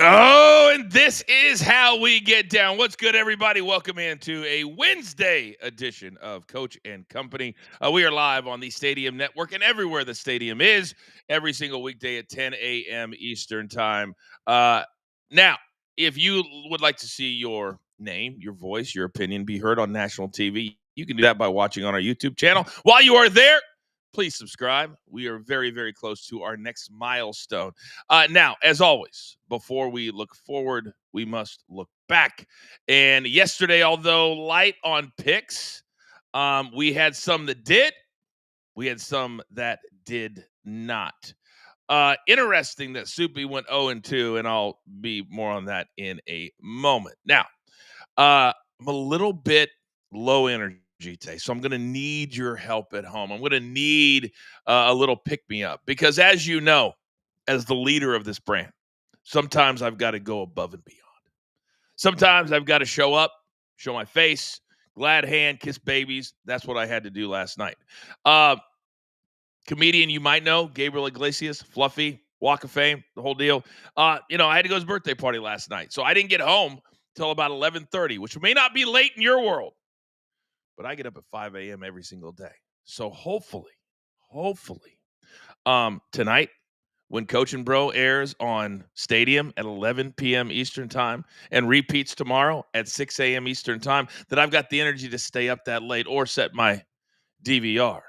Oh, and this is how we get down. What's good, everybody? Welcome into a Wednesday edition of Coach and Company. We are live on the Stadium Network and everywhere the stadium is every single weekday at 10 a.m. Eastern Time. Now, if you would like to see your name, your voice, your opinion be heard on national TV, you can do that by watching on our YouTube channel. While you are there, please subscribe. We are very, very close to our next milestone. Now, as always, before we look forward, we must look back. And yesterday, although light on picks, we had some that did. We had some that did not. Interesting that Soupy went 0-2, and I'll be more on that in a moment. Now, I'm a little bit low energy today, so I'm going to need your help at home. I'm going to need a little pick-me-up because, as you know, as the leader of this brand, sometimes I've got to go above and beyond. Sometimes I've got to show up, show my face, glad hand, kiss babies. That's what I had to do last night. Comedian you might know, Gabriel Iglesias, Fluffy, Walk of Fame, the whole deal. I had to go to his birthday party last night, so I didn't get home till about 11:30, which may not be late in your world, but I get up at 5 a.m. every single day. So hopefully, tonight, when Coach and Bro airs on Stadium at 11 p.m. Eastern Time and repeats tomorrow at 6 a.m. Eastern Time, that I've got the energy to stay up that late or set my DVR,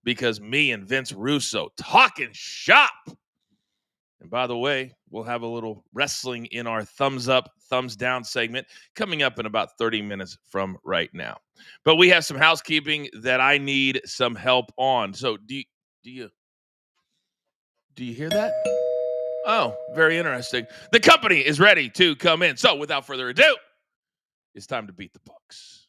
because me and Vince Russo talking shop. And by the way, we'll have a little wrestling in our thumbs up, thumbs down segment coming up in about 30 minutes from right now. But we have some housekeeping that I need some help on. So do you hear that? Oh, very interesting. The company is ready to come in. So without further ado, it's time to beat the books.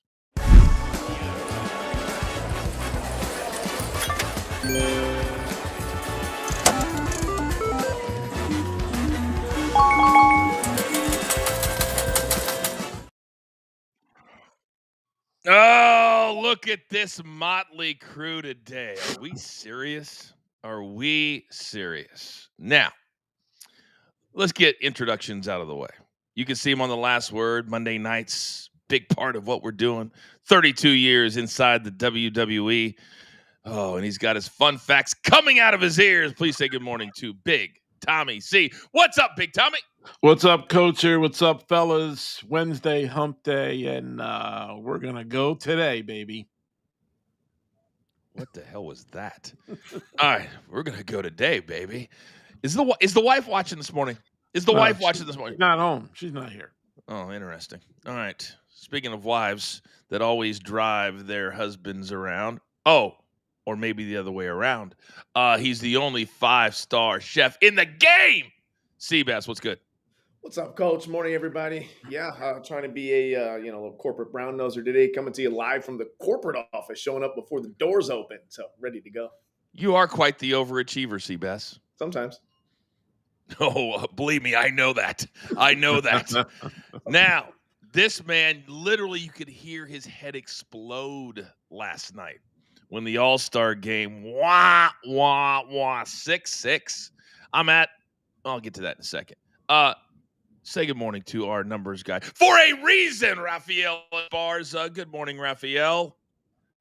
Oh, look at this motley crew today. Are we serious? Are we serious? Now, let's get introductions out of the way. You can see him on The Last Word, Monday nights, big part of what we're doing. 32 years inside the WWE. Oh, and he's got his fun facts coming out of his ears. Please say good morning to Big Tommy C. What's up, Big Tommy? What's up, Coacher? What's up, fellas? Wednesday, hump day, and we're going to go today, baby. What the hell was that? All right, we're going to go today, baby. Is the wife watching this morning? Is the wife watching this morning? She's not home. She's not here. Oh, interesting. All right. Speaking of wives that always drive their husbands around. Oh, or maybe the other way around. He's the only 5-star chef in the game. Seabass, what's good? What's up, Coach? Morning, everybody. Yeah, trying to be a little corporate brown noser today, coming to you live from the corporate office, showing up before the doors open, so ready to go. You are quite the overachiever, Seabass. Sometimes. Oh, believe me, I know that. I know that. Now, this man, literally, you could hear his head explode last night when the All-Star game, 6-6. I'll get to that in a second. Say good morning to our numbers guy. For a reason, Raphael Bars. Good morning, Raphael.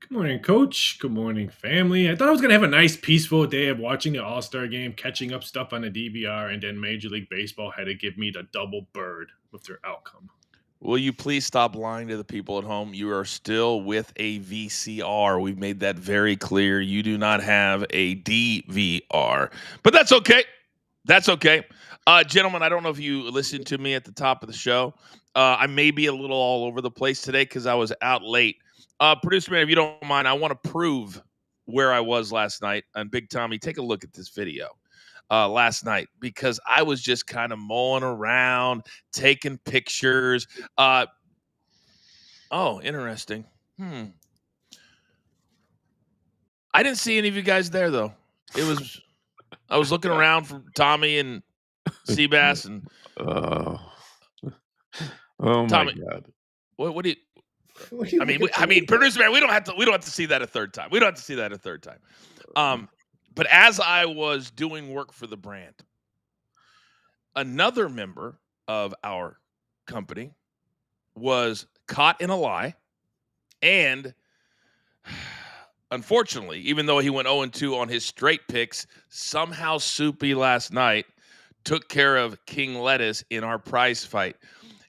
Good morning, Coach. Good morning, family. I thought I was going to have a nice, peaceful day of watching the All-Star game, catching up stuff on the DVR, and then Major League Baseball had to give me the double bird with their outcome. Will you please stop lying to the people at home? You are still with a VCR. We've made that very clear. You do not have a DVR. But that's okay. That's okay. Gentlemen, I don't know if you listened to me at the top of the show. I may be a little all over the place today because I was out late. Producer man, if you don't mind, I want to prove where I was last night. And Big Tommy, take a look at this video last night, because I was just kind of mulling around, taking pictures. Oh, interesting. I didn't see any of you guys there, though. I was looking around for Tommy and Seabass and Oh Tommy, my God. What do you? I mean, producer man, we don't have to see that a third time. We don't have to see that a third time. But as I was doing work for the brand, another member of our company was caught in a lie. And unfortunately, even though he went 0-2 on his straight picks, somehow Soupy last night took care of King Lettuce in our prize fight.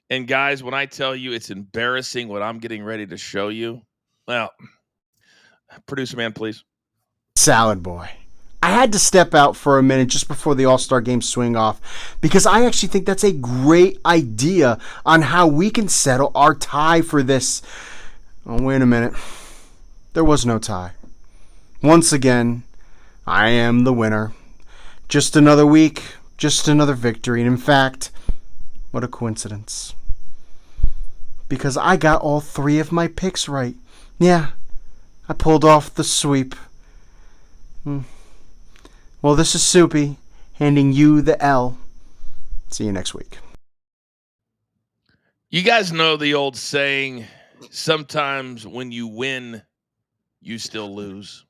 And guys, when I tell you it's embarrassing what I'm getting ready to show you, well, producer man, please. Salad boy. I had to step out for a minute just before the All-Star game swing off because I actually think that's a great idea on how we can settle our tie for this. Oh, wait a minute. There was no tie. Once again, I am the winner. Just another week, just another victory. And in fact, what a coincidence. Because I got all 3 of my picks right. Yeah, I pulled off the sweep. Well, this is Soupy handing you the L. See you next week. You guys know the old saying, sometimes when you win, you still lose.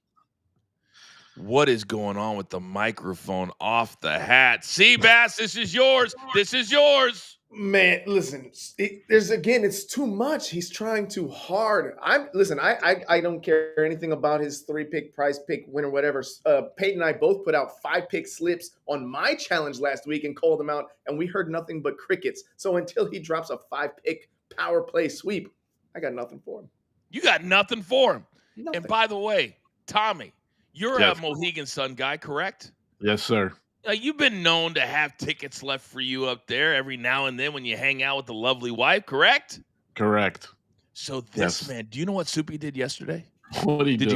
What is going on with the microphone off the hat? Seabass, this is yours. This is yours. Man, listen, it's too much. He's trying too hard. I don't care anything about his 3-pick prize pick win or whatever. Peyton and I both put out 5-pick slips on my challenge last week and called them out, and we heard nothing but crickets. So until he drops a 5-pick power play sweep, I got nothing for him. You got nothing for him. Nothing. And by the way, Tommy, you're Yes. a Mohegan Sun guy, correct? Yes, sir. You've been known to have tickets left for you up there every now and then when you hang out with the lovely wife, correct? Correct. So this Yes. man, do you know what Soupy did yesterday? What did he do? Did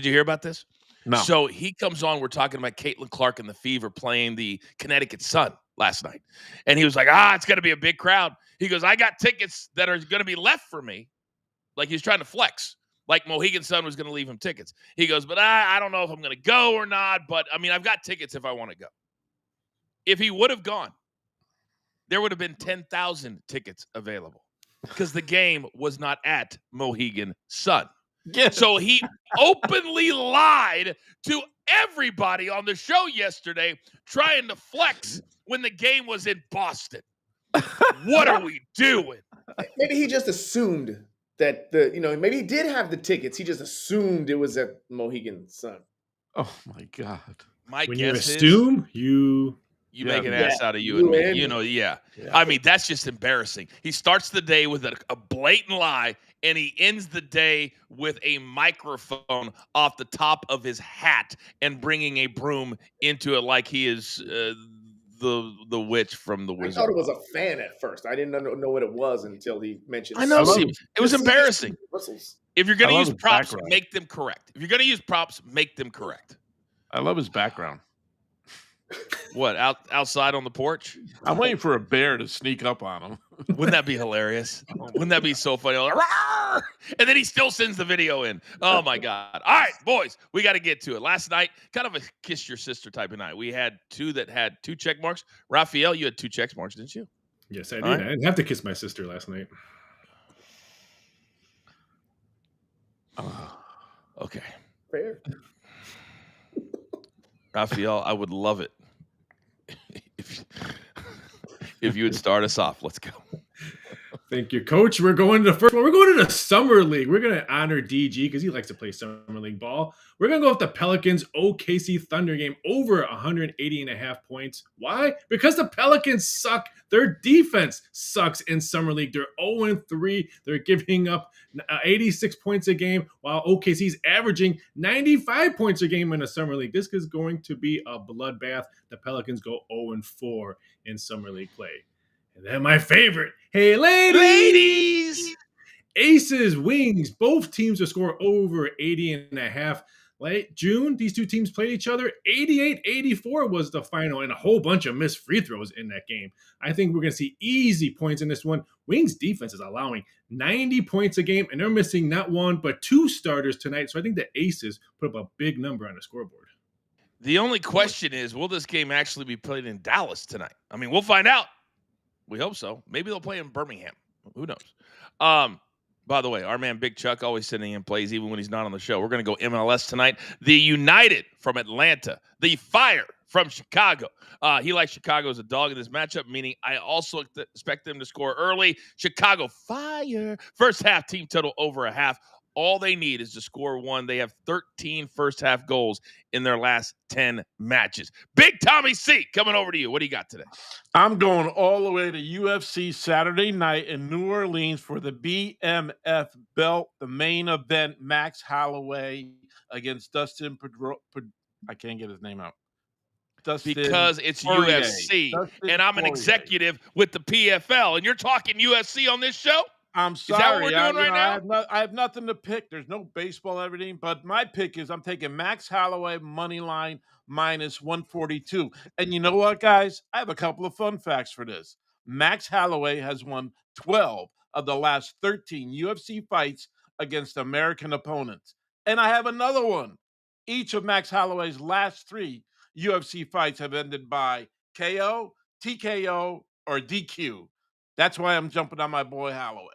you hear about this? No. So he comes on, we're talking about Caitlin Clark and the Fever playing the Connecticut Sun last night. And he was like, it's going to be a big crowd. He goes, I got tickets that are going to be left for me. Like he's trying to flex. Like Mohegan Sun was going to leave him tickets. He goes, but I don't know if I'm going to go or not. But, I mean, I've got tickets if I want to go. If he would have gone, there would have been 10,000 tickets available because the game was not at Mohegan Sun. Yeah. So he openly lied to everybody on the show yesterday, trying to flex when the game was in Boston. What are we doing? Maybe he just assumed that maybe he did have the tickets. He just assumed it was at Mohegan Sun. Oh my God. My When you guess is assume, you make an ass out of you and me. You know, yeah. I mean, that's just embarrassing. He starts the day with a blatant lie, and he ends the day with a microphone off the top of his hat and bringing a broom into it like he is the witch from the I Wizard. thought it was a fan at first. I didn't know what it was until he mentioned. I know. I It was embarrassing. Whistles. If you're going to I love use his props, background. make them correct. If you're going to use props, make them correct. I love his background. What, outside on the porch? I'm waiting for a bear to sneak up on him. Wouldn't that be hilarious? Wouldn't that be so funny? Like, "Rawr!" And then he still sends the video in. Oh, my God. All right, boys, we got to get to it. Last night, kind of a kiss your sister type of night. We had 2 that had 2 check marks. Raphael, you had 2 check marks, didn't you? Yes, I did. All right. I didn't have to kiss my sister last night. Okay. Fair. Raphael, I would love it if you would start us off. Let's go. Thank you, Coach. We're going to the first one. We're going to the Summer League. We're going to honor DG because he likes to play Summer League ball. We're going to go with the Pelicans OKC Thunder game over 180.5 points. Why? Because the Pelicans suck. Their defense sucks in Summer League. They're 0-3. They're giving up 86 points a game while OKC's averaging 95 points a game in a Summer League. This is going to be a bloodbath. The Pelicans go 0-4 in Summer League play. And then my favorite, hey, ladies! Aces, Wings, both teams will score over 80.5. Late June, these 2 teams played each other. 88-84 was the final, and a whole bunch of missed free throws in that game. I think we're going to see easy points in this one. Wings defense is allowing 90 points a game, and they're missing not 1, but 2 starters tonight. So I think the Aces put up a big number on the scoreboard. The only question is, will this game actually be played in Dallas tonight? I mean, we'll find out. We hope so. Maybe they'll play in Birmingham. Who knows? By the way, our man Big Chuck always sending in plays even when he's not on the show. We're going to go MLS tonight. The United from Atlanta. The Fire from Chicago. He likes Chicago as a dog in this matchup, meaning I also expect them to score early. Chicago Fire. First half team total over a half. All they need is to score one. They have 13 first half goals in their last 10 matches. Big Tommy C, coming over to you. What do you got today? I'm going all the way to UFC Saturday night in New Orleans for the BMF belt, the main event. Max Holloway against Dustin Pedro. I can't get his name out. Because it's Poirier. UFC, Dustin and I'm an Poirier. executive with the PFL, and you're talking UFC on this show? I'm sorry. Is that what we're doing right now? I have nothing to pick. There's no baseball, everything. But my pick is I'm taking Max Holloway money line minus 142. And you know what, guys? I have a couple of fun facts for this. Max Holloway has won 12 of the last 13 UFC fights against American opponents. And I have another one. Each of Max Holloway's last 3 UFC fights have ended by KO, TKO, or DQ. That's why I'm jumping on my boy Holloway.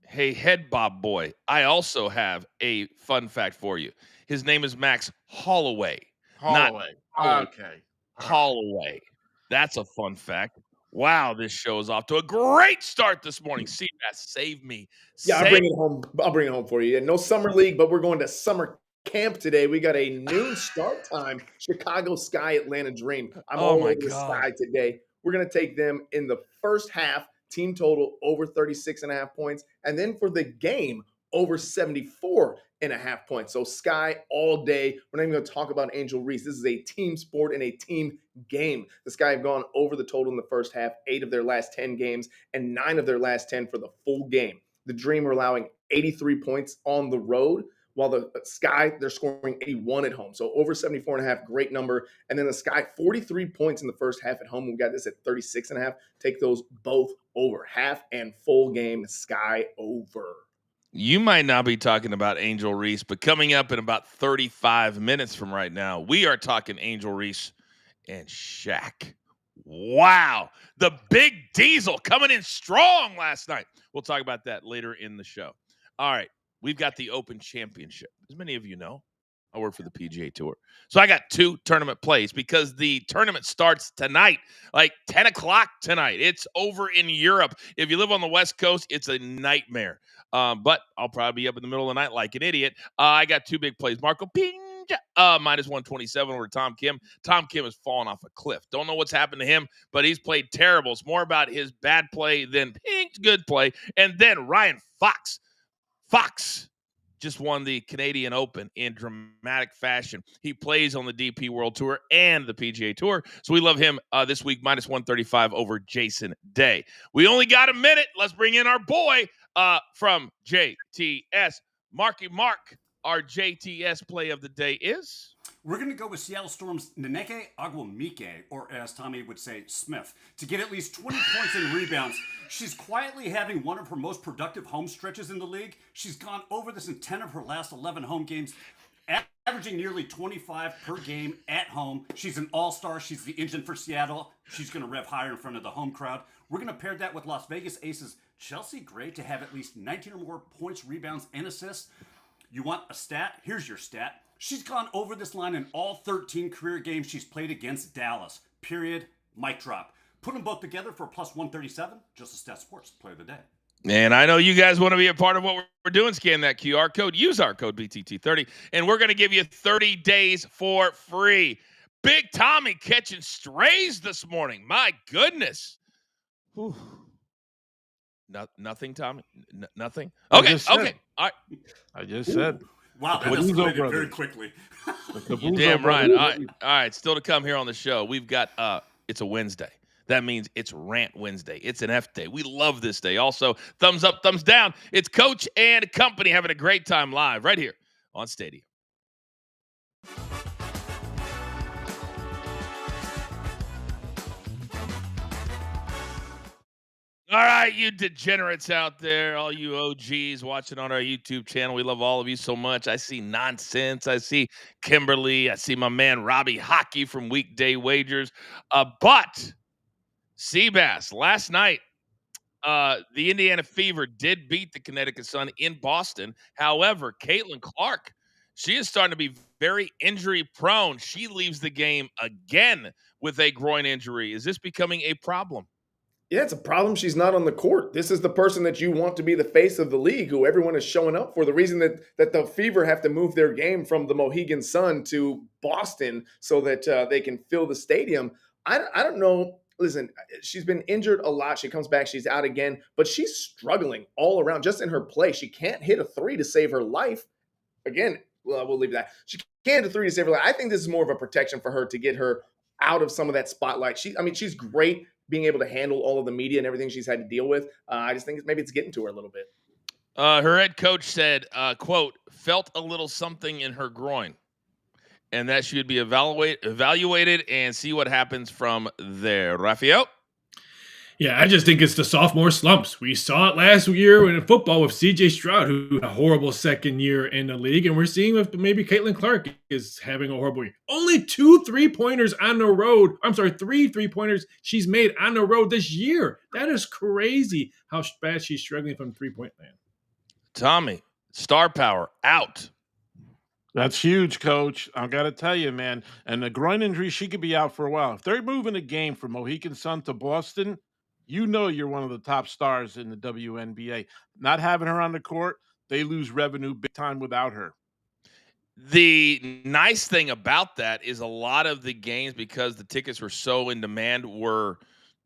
Hey, Head Bob Boy, I also have a fun fact for you. His name is Max Holloway. Holloway. Okay. Holloway. That's a fun fact. Wow, this show is off to a great start this morning. Seabass, save me. Yeah, I'll bring it home. I'll bring it home for you. No summer league, but we're going to summer camp today. We got a noon start time. Chicago Sky, Atlanta Dream. I'm all over the Sky today. We're going to take them in the first half. Team total over 36.5 points. And then for the game, over 74.5 points. So Sky all day. We're not even going to talk about Angel Reese. This is a team sport and a team game. The Sky have gone over the total in the first half, 8 of their last 10 games, and 9 of their last 10 for the full game. The Dream are allowing 83 points on the road, while the Sky, they're scoring 81 at home. So over 74.5, great number. And then the Sky, 43 points in the first half at home. We got this at 36.5. Take those both over. Half and full game, Sky over. You might not be talking about Angel Reese, but coming up in about 35 minutes from right now, we are talking Angel Reese and Shaq. Wow. The big diesel coming in strong last night. We'll talk about that later in the show. All right. We've got the Open Championship. As many of you know, I work for the PGA Tour. So I got 2 tournament plays because the tournament starts tonight, like 10 o'clock tonight. It's over in Europe. If you live on the West Coast, it's a nightmare. But I'll probably be up in the middle of the night like an idiot. I got 2 big plays. Marco Pinja, minus 127 over Tom Kim. Tom Kim has fallen off a cliff. Don't know what's happened to him, but he's played terrible. It's more about his bad play than Pink's good play. And then Ryan Fox just won the Canadian Open in dramatic fashion. He plays on the DP World Tour and the PGA Tour. So we love him this week, minus 135 over Jason Day. We only got a minute. Let's bring in our boy from JTS. Marky Mark, our JTS play of the day is? We're going to go with Seattle Storm's Nneka Ogwumike, or as Tommy would say, Smith, to get at least 20 points and rebounds. She's quietly having one of her most productive home stretches in the league. She's gone over this in 10 of her last 11 home games, averaging nearly 25 per game at home. She's an all-star. She's the engine for Seattle. She's going to rev higher in front of the home crowd. We're going to pair that with Las Vegas Aces Chelsea Gray to have at least 19 or more points, rebounds, and assists. You want a stat? Here's your stat. She's gone over this line in all 13 career games she's played against Dallas. Period. Mic drop. Put them both together for plus 137. Just a Stat Sports Play of the Day. And I know you guys want to be a part of what we're doing. Scan that QR code. Use our code BTT30. And we're going to give you 30 days for free. Big Tommy catching strays this morning. My goodness. Whew. Nothing, Tommy? Nothing? Okay. All right. I just said. Wow, that escalated very quickly. You're damn right. All right. Still to come here on the show, we've got it's a Wednesday. That means it's Rant Wednesday. It's an F day. We love this day. Also, thumbs up, thumbs down. It's Coach and company having a great time live right here on Stadium. All right, you degenerates out there, all you OGs watching on our YouTube channel. We love all of you so much. I see Nonsense. I see Kimberly. I see my man Robbie Hockey from Weekday Wagers. But Seabass, last night, The Indiana Fever did beat the Connecticut Sun in Boston. However, Caitlin Clark, she is starting to be very injury prone. She leaves the game again with a groin injury. Is this becoming a problem? Yeah, it's a problem she's not on the court. This is the person that you want to be the face of the league, who everyone is showing up for. The reason that the Fever have to move their game from the Mohegan Sun to Boston so that they can fill the stadium. I don't know. Listen, she's been injured a lot. She comes back, she's out again, but she's struggling all around just in her play. She can't hit a three to save her life. Again, well, we'll leave that. She can't hit a three to save her life. I think this is more of a protection for her to get her out of some of that spotlight. She's great being able to handle all of the media and everything she's had to deal with. I just think maybe it's getting to her a little bit. Her head coach said, quote, felt a little something in her groin, and that she would be evaluated and see what happens from there. Raphael? Yeah, I just think it's the sophomore slumps. We saw it last year in football with C.J. Stroud, who had a horrible second year in the league, and we're seeing with maybe Caitlin Clark is having a horrible year. Only 2 3-pointers on the road. I'm sorry, 3 3-pointers she's made on the road this year. That is crazy how bad she's struggling from 3-point land. Tommy, star power out. That's huge, Coach. I got to tell you, man. And the groin injury, she could be out for a while. If they're moving the game from Mohegan Sun to Boston, you know you're one of the top stars in the WNBA. Not having her on the court, they lose revenue big time without her. The nice thing about that is a lot of the games, because the tickets were so in demand, were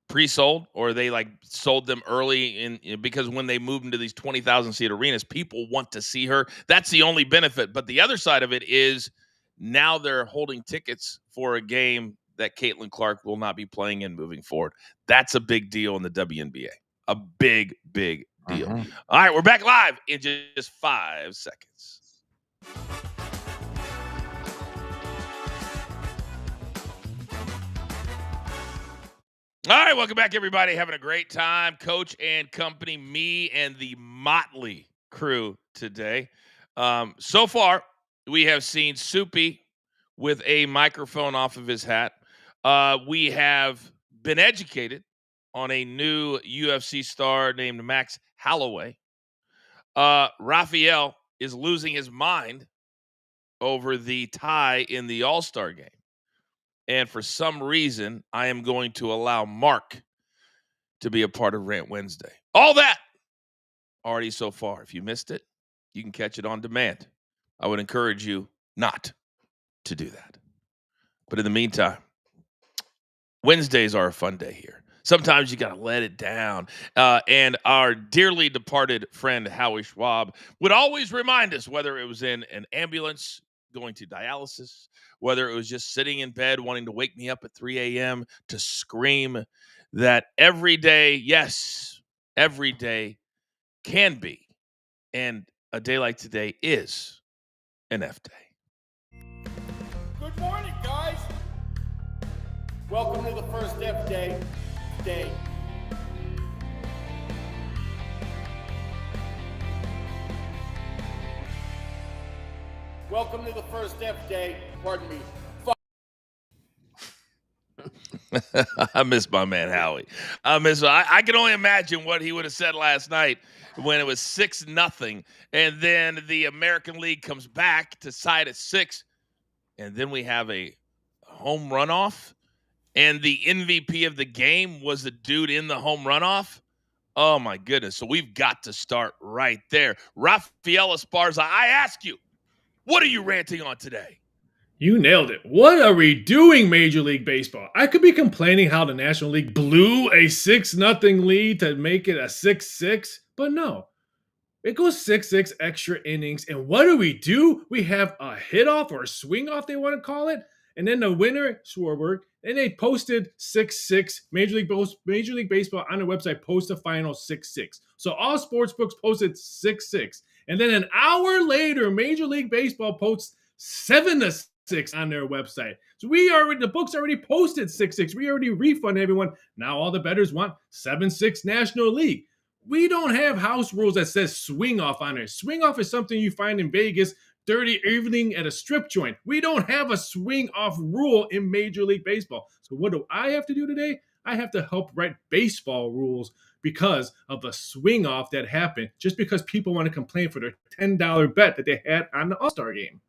pre-sold, or they sold them early because when they move into these 20,000 seat arenas, people want to see her. That's the only benefit. But the other side of it is now they're holding tickets for a game that Caitlin Clark will not be playing in moving forward. That's a big deal in the WNBA. A big, big deal. Uh-huh. All right, we're back live in just 5 seconds. All right, welcome back, everybody. Having a great time. Coach and company, me and the motley crew today. So far, we have seen Soupy with a microphone off of his hat. We have been educated on a new UFC star named Max Holloway. Raphael is losing his mind over the tie in the All-Star game. And for some reason, I am going to allow Mark to be a part of Rant Wednesday. All that already so far. If you missed it, you can catch it on demand. I would encourage you not to do that. But in the meantime, Wednesdays are a fun day here. Sometimes you got to let it down. And our dearly departed friend, Howie Schwab, would always remind us, whether it was in an ambulance going to dialysis, whether it was just sitting in bed wanting to wake me up at 3 a.m. to scream, that every day, yes, every day can be, and a day like today is an F day. Good morning, guys. Welcome to the first F day. Welcome to the first F day. Pardon me. I miss my man Howie. I can only imagine what he would have said last night when it was 6-0, and then the American League comes back to side at 6, and then we have a home runoff, and the MVP of the game was the dude in the home runoff. Oh my goodness! So we've got to start right there. Rafael Esparza, I ask you, what are you ranting on today? You nailed it. What are we doing, Major League Baseball? I could be complaining how the National League blew a 6-0 lead to make it a 6-6, but no. It goes 6-6 extra innings, and what do? We have a hit-off or a swing-off, they want to call it, and then the winner, Schwarber, and they posted 6-6. Major League Baseball on their website posted a final 6-6. So all sports books posted 6-6. And then an hour later, Major League Baseball posts 7-6 on their website. So the books already posted 6-6. We already refunded everyone. Now all the bettors want 7-6 National League. We don't have house rules that says swing off on it. Swing off is something you find in Vegas, dirty evening at a strip joint. We don't have a swing off rule in Major League Baseball. So what do I have to do today? I have to help write baseball rules because of a swing off that happened just because people want to complain for their $10 bet that they had on the All-Star game.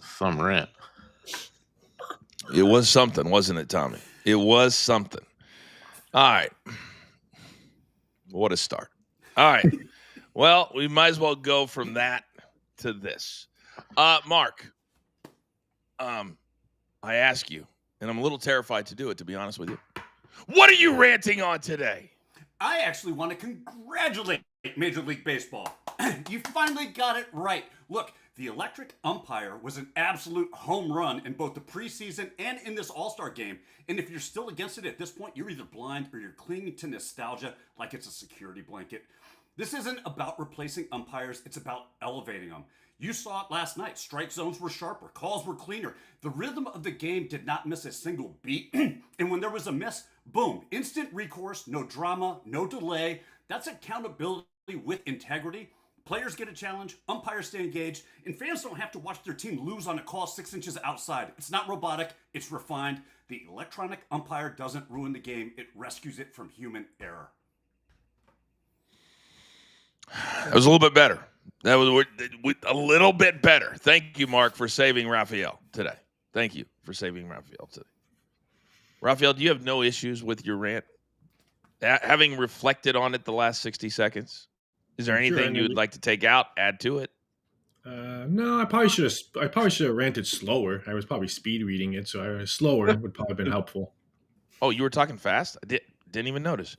Some rant. It was something, wasn't it, Tommy? It was something. All right. What a start. All right. Well, we might as well go from that to this. Mark, I ask you, and I'm a little terrified to do it, to be honest with you. What are you ranting on today? I actually want to congratulate Major League Baseball. You finally got it right. Look, the electric umpire was an absolute home run in both the preseason and in this All-Star game. And if you're still against it at this point, you're either blind or you're clinging to nostalgia like it's a security blanket. This isn't about replacing umpires, it's about elevating them. You saw it last night. Strike zones were sharper, calls were cleaner. The rhythm of the game did not miss a single beat. And when there was a miss, boom, instant recourse, no drama, no delay. That's accountability with integrity. Players get a challenge, umpires stay engaged, and fans don't have to watch their team lose on a call 6 inches outside. It's not robotic, it's refined. The electronic umpire doesn't ruin the game, it rescues it from human error. That was a little bit better. That was a little bit better. Thank you, Mark, for saving Raphael today. Thank you for saving Raphael today. Raphael, do you have no issues with your rant? Having reflected on it the last 60 seconds, is there anything you would like to take out, add to it? No, I probably should have ranted slower. I was probably speed reading it, so slower would probably have been helpful. Oh, you were talking fast? I didn't even notice.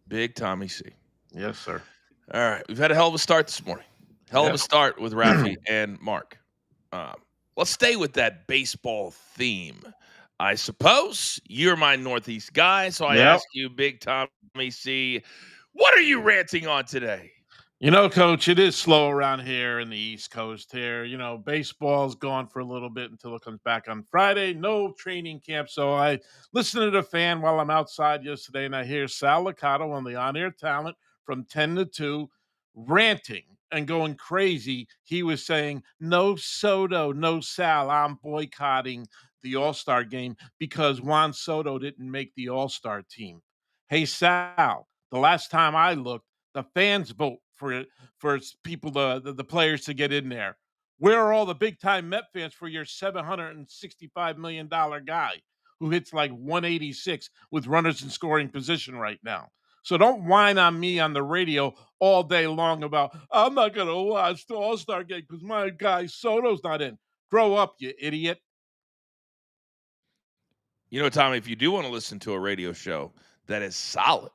Big Tommy C. Yes, sir. All right. We've had a hell of a start this morning. Hell of a start with Rafi and Mark. Let's stay with that baseball theme. I suppose you're my Northeast guy, so I ask you, Big Tommy C, what are you ranting on today? You know, Coach, it is slow around here in the East Coast here. You know, baseball's gone for a little bit until it comes back on Friday. No training camp. So I listened to the fan while I'm outside yesterday, and I hear Sal Licata on the on-air talent from 10 to 2 ranting and going crazy. He was saying, no Soto, no Sal. I'm boycotting the All-Star game because Juan Soto didn't make the All-Star team. Hey, Sal, the last time I looked, the fans vote for people, the players to get in there. Where are all the big time Met fans for your $765 million guy who hits like 186 with runners in scoring position right now? So don't whine on me on the radio all day long about, I'm not going to watch the All-Star game because my guy Soto's not in. Grow up, you idiot. You know, Tommy, if you do want to listen to a radio show that is solid,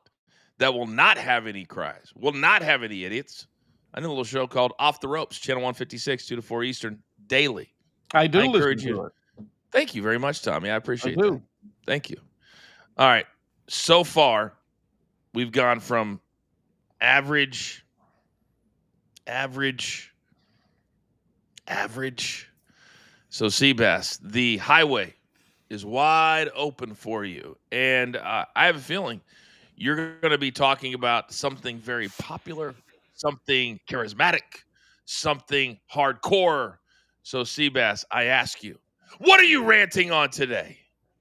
that will not have any cries, will not have any idiots, I know a little show called Off the Ropes, Channel 156, 2 to 4 Eastern, daily. I do encourage listen to you. it. Thank you very much, Tommy. I appreciate I do. that. Thank you. All right. So far, we've gone from average. So, Seabass, the highway is wide open for you. And I have a feeling you're going to be talking about something very popular, something charismatic, something hardcore. So, Seabass, I ask you, what are you ranting on today?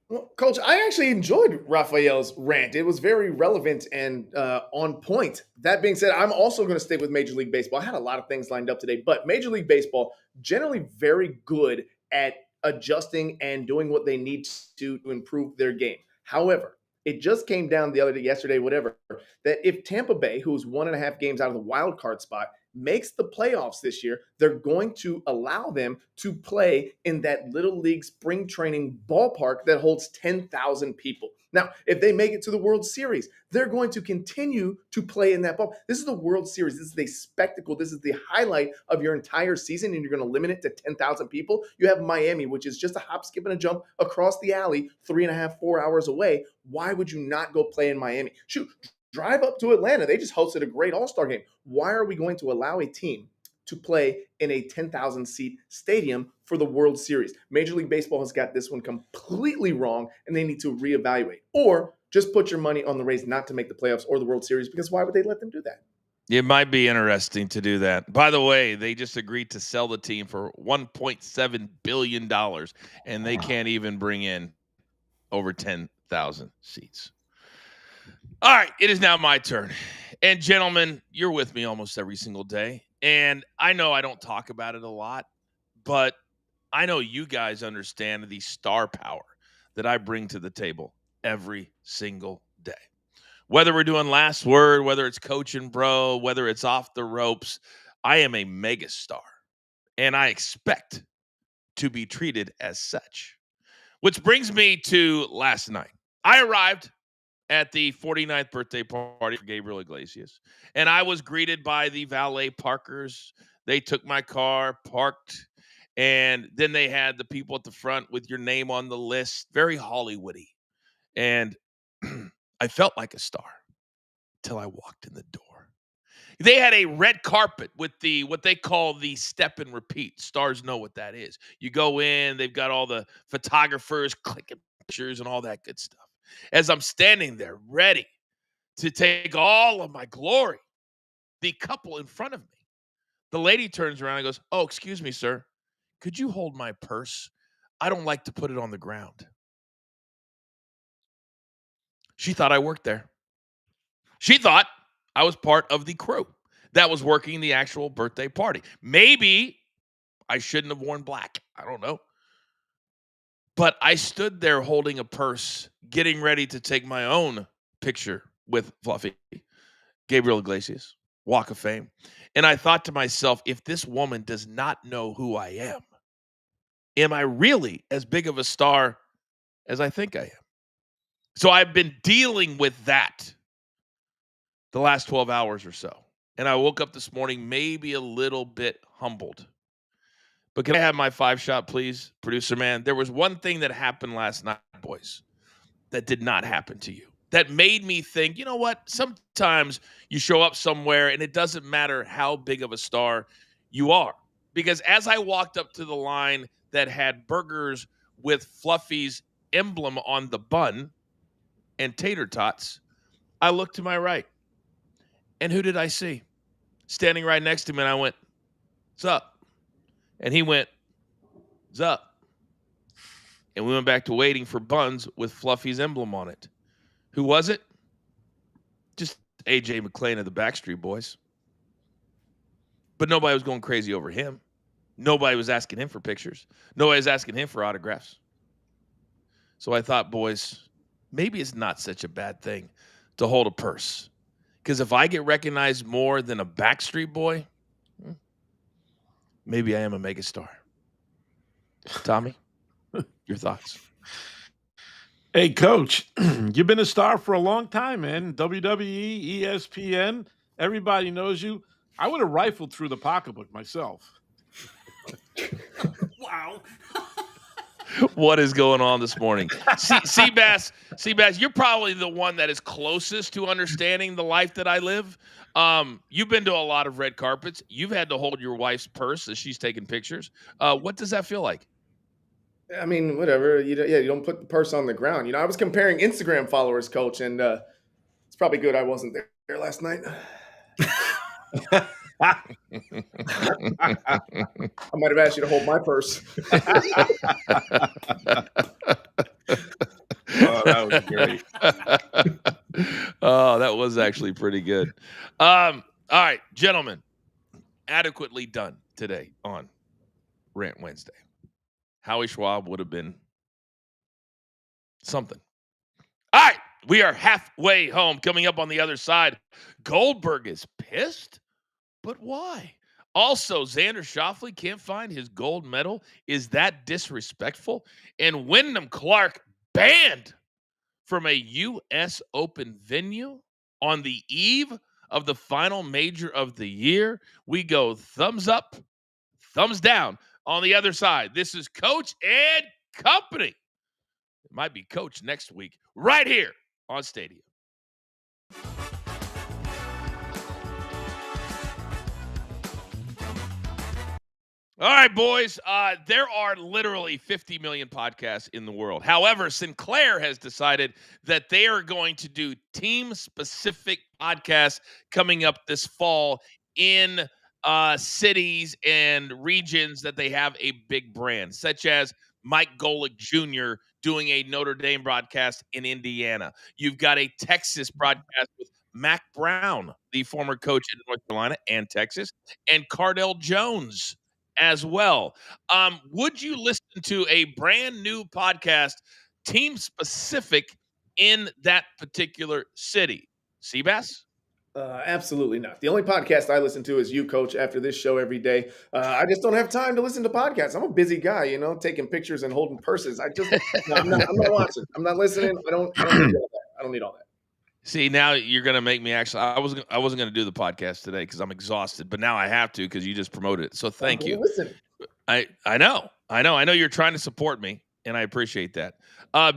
Well, Coach, I actually enjoyed Raphael's rant. It was very relevant and on point. That being said, I'm also going to stay with Major League Baseball. I had a lot of things lined up today, but Major League Baseball generally very good at adjusting and doing what they need to improve their game. However, it just came down the other day, yesterday, whatever, that if Tampa Bay, who's 1.5 games out of the wild card spot, makes the playoffs this year, they're going to allow them to play in that little league spring training ballpark that holds 10,000 people. Now, if they make it to the World Series, they're going to continue to play in that ball. This is the World Series. This is a spectacle. This is the highlight of your entire season, and you're going to limit it to 10,000 people. You have Miami, which is just a hop, skip, and a jump across the alley, 3.5, 4 hours away. Why would you not go play in Miami? Shoot, drive up to Atlanta. They just hosted a great All-Star game. Why are we going to allow a team to play in a 10,000 seat stadium for the World Series? Major League Baseball has got this one completely wrong, and they need to reevaluate. Or just put your money on the Rays not to make the playoffs or the World Series, because why would they let them do that? It might be interesting to do that. By the way, they just agreed to sell the team for $1.7 billion, and they can't even bring in over 10,000 seats. All right, it is now my turn. And gentlemen, you're with me almost every single day. And I know I don't talk about it a lot, but I know you guys understand the star power that I bring to the table every single day. Whether we're doing last word, whether it's coach and bro, whether it's off the ropes, I am a megastar, and I expect to be treated as such. Which brings me to last night. I arrived at the 49th birthday party for Gabriel Iglesias, and I was greeted by the valet parkers. They took my car, parked, and then they had the people at the front with your name on the list, very Hollywoody. And I felt like a star till I walked in the door. They had a red carpet with the what they call the step and repeat. Stars know what that is. You go in, they've got all the photographers clicking pictures and all that good stuff. As I'm standing there ready to take all of my glory, the couple in front of me, the lady turns around and goes, "Oh, excuse me, sir. Could you hold my purse? I don't like to put it on the ground." She thought I worked there. She thought I was part of the crew that was working the actual birthday party. Maybe I shouldn't have worn black. I don't know. But I stood there holding a purse, getting ready to take my own picture with Fluffy, Gabriel Iglesias, Walk of Fame. And I thought to myself, if this woman does not know who I am I really as big of a star as I think I am? So I've been dealing with that the last 12 hours or so. And I woke up this morning maybe a little bit humbled. But can I have my 5-shot, please, producer man? There was one thing that happened last night, boys, that did not happen to you. That made me think, you know what? Sometimes you show up somewhere and it doesn't matter how big of a star you are. Because as I walked up to the line that had burgers with Fluffy's emblem on the bun and tater tots, I looked to my right. And who did I see? Standing right next to me, and I went, "What's up?" And he went, "What's up?" And we went back to waiting for buns with Fluffy's emblem on it. Who was it? Just AJ McClain of the Backstreet Boys. But nobody was going crazy over him. Nobody was asking him for pictures. Nobody was asking him for autographs. So I thought, boys, maybe it's not such a bad thing to hold a purse. Because if I get recognized more than a Backstreet Boy, maybe I am a megastar. Tommy, your thoughts? Hey, Coach, you've been a star for a long time, man. WWE, ESPN, everybody knows you. I would have rifled through the pocketbook myself. Wow. What is going on this morning? Seabass, you're probably the one that is closest to understanding the life that I live. You've been to a lot of red carpets. You've had to hold your wife's purse as she's taking pictures. What does that feel like? I mean, whatever. You don't put the purse on the ground. I was comparing Instagram followers, Coach, and it's probably good I wasn't there last night. I might have asked you to hold my purse. Oh, that was great. Oh, that was actually pretty good. All right, gentlemen, adequately done today on Rant Wednesday. Howie Schwab would have been something. All right, we are halfway home. Coming up on the other side, Goldberg is pissed, but why? Also, Xander Schauffele can't find his gold medal. Is that disrespectful? And Wyndham Clark banned from a U.S. Open venue on the eve of the final major of the year. We go thumbs up, thumbs down on the other side. This is Coach and Company. It might be Coach next week, right here on Stadium. All right, boys. There are literally 50 million podcasts in the world. However, Sinclair has decided that they are going to do team-specific podcasts coming up this fall in cities and regions that they have a big brand, such as Mike Golick Jr. doing a Notre Dame broadcast in Indiana. You've got a Texas broadcast with Mac Brown, the former coach in North Carolina and Texas, and Cardell Jones as well. Would you listen to a brand new podcast, team specific in that particular city? Seabass? Absolutely not. The only podcast I listen to is you, Coach, after this show every day. I just don't have time to listen to podcasts. I'm a busy guy, taking pictures and holding purses. No, I'm not watching. I'm not listening. I don't need all that. I don't need all that. See, now you're gonna make me actually. I wasn't gonna do the podcast today because I'm exhausted, but now I have to because you just promoted it. So thank you. Listen. I know you're trying to support me, and I appreciate that.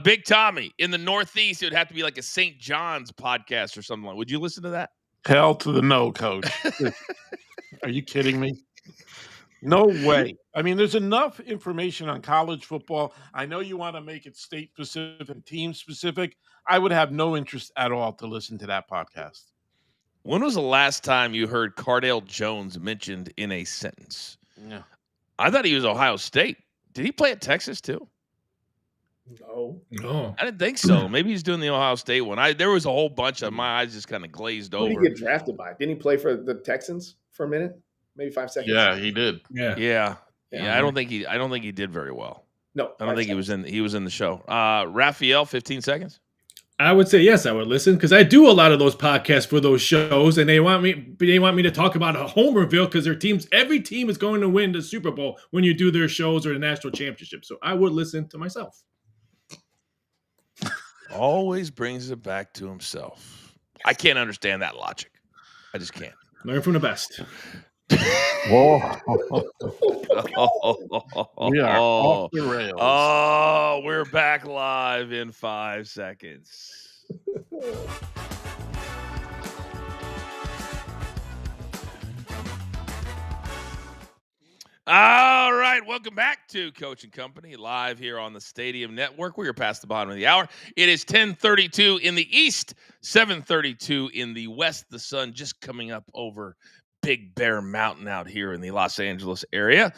Big Tommy in the Northeast, it would have to be like a St. John's podcast or something like. Would you listen to that? Hell to the no, Coach. Are you kidding me? No way. I mean, there's enough information on college football. I know you want to make it state specific and team specific. I would have no interest at all to listen to that podcast. When was the last time you heard Cardell Jones mentioned in a sentence? Yeah. I thought he was Ohio State. Did he play at Texas too? No. I didn't think so. Maybe he's doing the Ohio State one. There was a whole bunch of my eyes just kind of glazed over. Who did he get drafted by? Didn't he play for the Texans for a minute? Maybe 5 seconds. Yeah, he did. Yeah. I don't think he did very well. No. I don't think he was in the show. Raphael, 15 seconds. I would say yes, I would listen because I do a lot of those podcasts for those shows, and they want me to talk about a home reveal because every team is going to win the Super Bowl when you do their shows or the national championship. So I would listen to myself. Always brings it back to himself. I can't understand that logic. I just can't. Learn from the best. We are off the rails. Oh, we're back live in 5 seconds. All right, welcome back to Coach and Company, live here on the Stadium Network. We are past the bottom of the hour. It is 10:32 in the east, 7:32 in the west. The sun just coming up over Big Bear Mountain out here in the Los Angeles area.